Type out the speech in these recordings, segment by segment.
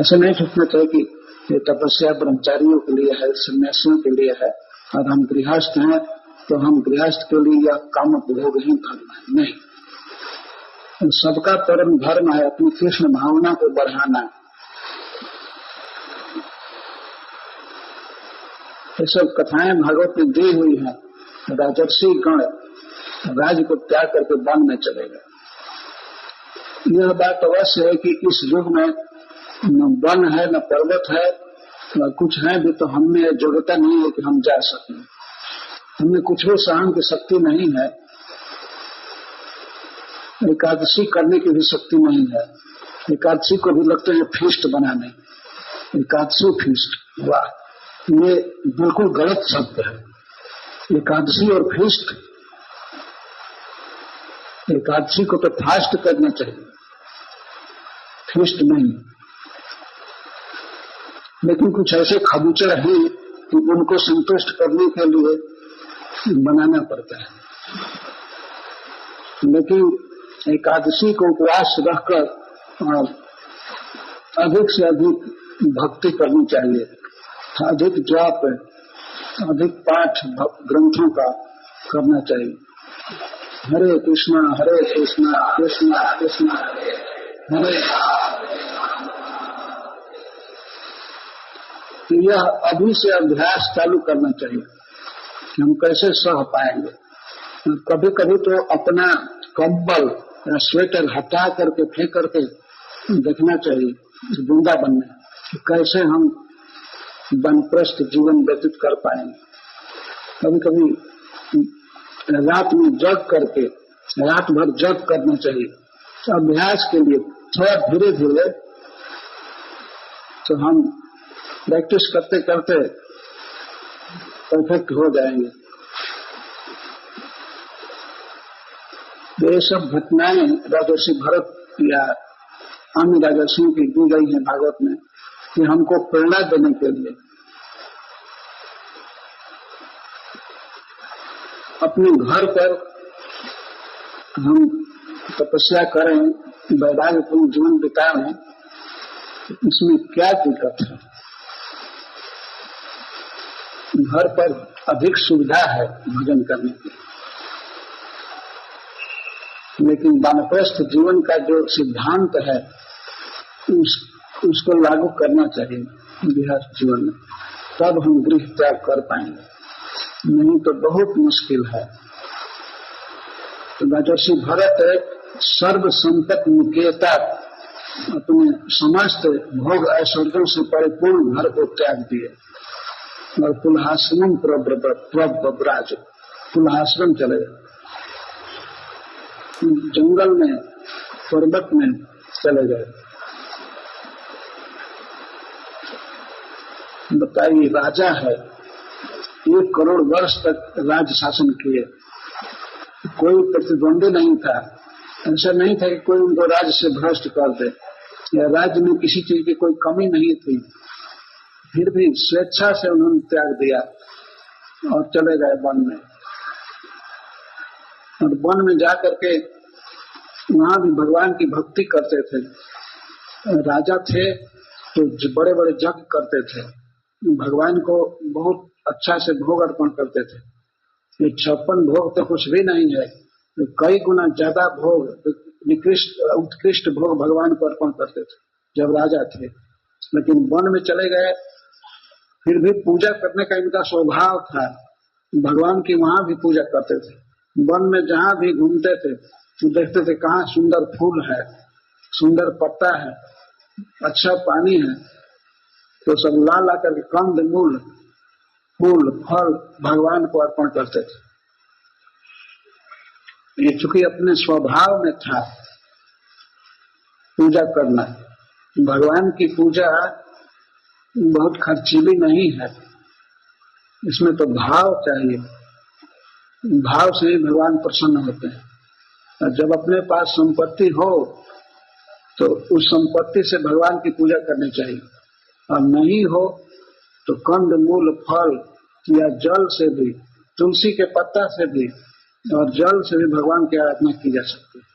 ऐसे नहीं सोचना चाहिए कि ये तपस्या ब्रह्मचारियों के लिए है, सन्यासियों के लिए है, और हम गृहस्थ हैं तो हम गृहस्थ के लिए यह काम भोग ही करना है। नहीं, सबका परम धर्म है अपनी कृष्ण भावना को बढ़ाना। ये सब कथाएं भागवत में दी हुई है। राजर्षि गण राज्य को त्याग करके वन में चले गए। यह बात अवश्य है कि इस युग में न वन है न पर्वत है न कुछ है भी, तो हमें योग्यता नहीं है कि हम जा सकें। हमें कुछ भी सहन की शक्ति नहीं है, एकादशी करने की भी शक्ति नहीं है। एकादशी को भी लगता है फीस्ट बनाने, एकादशी फीस्ट, वाह, ये बिल्कुल गलत शब्द है। एकादशी और फीस्ट, एकादशी को तो फास्ट करना चाहिए, फीस्ट नहीं। लेकिन कुछ ऐसे खबूचर हैं कि उनको संतुष्ट करने के लिए बनाना पड़ता है। लेकिन एकादशी को उपवास रखकर अधिक से अधिक भक्ति करनी चाहिए, अधिक जाप, अधिक पाठ ग्रंथों का करना चाहिए। हरे कृष्णा कृष्णा कृष्णा हरे। तो यह अभी से अभ्यास चालू करना चाहिए कि हम कैसे सह पाएंगे। कभी कभी तो अपना कंबल या स्वेटर हटा करके फेंक करके देखना चाहिए वृंदावन में कि कैसे हम वनप्रस्थ जीवन व्यतीत कर पाएंगे। कभी कभी रात में जग करके रात भर जग करना चाहिए अभ्यास के लिए। थोड़ा धीरे धीरे तो हम प्रैक्टिस करते करते परफेक्ट हो जाएंगे। ये सब घटनाएं राजर्षि भरत या अन्य राजर्षियों की दी गई है भागवत में कि हमको प्रेरणा देने के लिए। अपने घर पर हम तपस्या करें, वैराग्यपूर्ण जीवन बिताएं, इसमें क्या दिक्कत है? घर पर अधिक सुविधा है भजन करने की, लेकिन वानप्रस्थ जीवन का जो सिद्धांत है उसको लागू करना चाहिए गृहस्थ जीवन में, तब हम गृह त्याग कर पाएंगे, नहीं तो बहुत मुश्किल है। तो राजर्षि भरत सर्व संपत्त निकेता अपने समस्त भोग ऐश्वर्यों से परिपूर्ण घर को त्याग दिए और पुलहाश्रम प्रब्राज, पुलहाश्रम चले गए, जंगल में पर्वत में चले गए। बताइए, राजा है, 1 करोड़ वर्ष तक राज्य शासन किए, कोई प्रतिद्वंदी नहीं था। ऐसा नहीं था कि कोई उनको राज्य से भ्रष्ट कर दे, या राज्य में किसी चीज की कोई कमी नहीं थी, फिर भी स्वेच्छा से उन्होंने त्याग दिया और चले गए वन में। और वन में जाकर के वहां भी भगवान की भक्ति करते थे। राजा थे तो बड़े बड़े यज्ञ करते थे, भगवान को बहुत अच्छा से भोग अर्पण करते थे। ये 56 भोग तो कुछ भी नहीं है, कई गुना ज्यादा भोग, उत्कृष्ट भोग भगवान को अर्पण करते थे जब राजा थे। लेकिन वन में चले गए, फिर भी पूजा करने का इनका स्वभाव था, भगवान की वहां भी पूजा करते थे। वन में जहां भी घूमते थे तो देखते थे कहाँ सुंदर फूल है, सुंदर पत्ता है, अच्छा पानी है, तो सब ला करके कंद मूल फूल फल भगवान को अर्पण करते थे। ये चूंकि अपने स्वभाव में था पूजा करना। भगवान की पूजा बहुत खर्चीली नहीं है, इसमें तो भाव चाहिए, भाव से ही भगवान प्रसन्न होते हैं। और जब अपने पास संपत्ति हो तो उस संपत्ति से भगवान की पूजा करनी चाहिए, और नहीं हो तो कंद मूल फल या जल से भी, तुलसी के पत्ता से भी और जल से भी भगवान की आराधना की जा सकती है।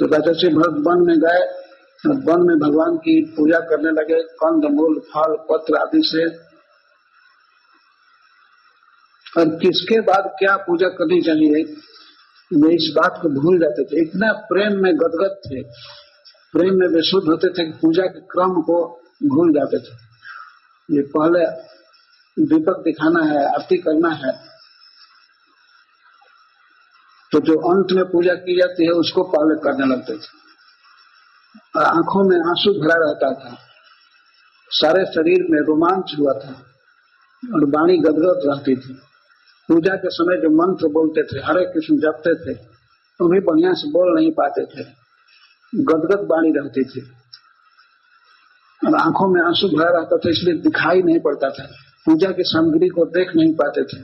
तो राजर्षि भरत वन में गए, वन में भगवान की पूजा करने लगे, कंद मूल फल पत्र आदि से। और किसके बाद क्या पूजा करनी चाहिए वे इस बात को भूल जाते थे, इतना प्रेम में गदगद थे, प्रेम में विशुद्ध होते थे कि पूजा के क्रम को भूल जाते थे। ये पहले दीपक दिखाना है, आरती करना है, तो जो अंत में पूजा की जाती है उसको पहले करने लगते थे। और आंखों में आंसू भरा रहता था, सारे शरीर में रोमांच हुआ था और वाणी गदगद रहती थी। पूजा के समय जो मंत्र बोलते थे, हरे कृष्ण जपते थे, तो भी बढ़िया से बोल नहीं पाते थे, गदगद वाणी रहती थी और आंखों में आंसू भरा रहता था, इसलिए दिखाई नहीं पड़ता था, पूजा की सामग्री को देख नहीं पाते थे।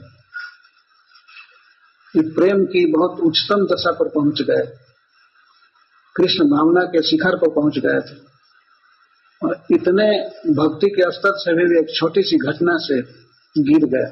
ये प्रेम की बहुत उच्चतम दशा पर पहुंच गए, कृष्ण भावना के शिखर पर पहुंच गए थे। और इतने भक्ति के स्तर से भी एक छोटी सी घटना से गिर गए।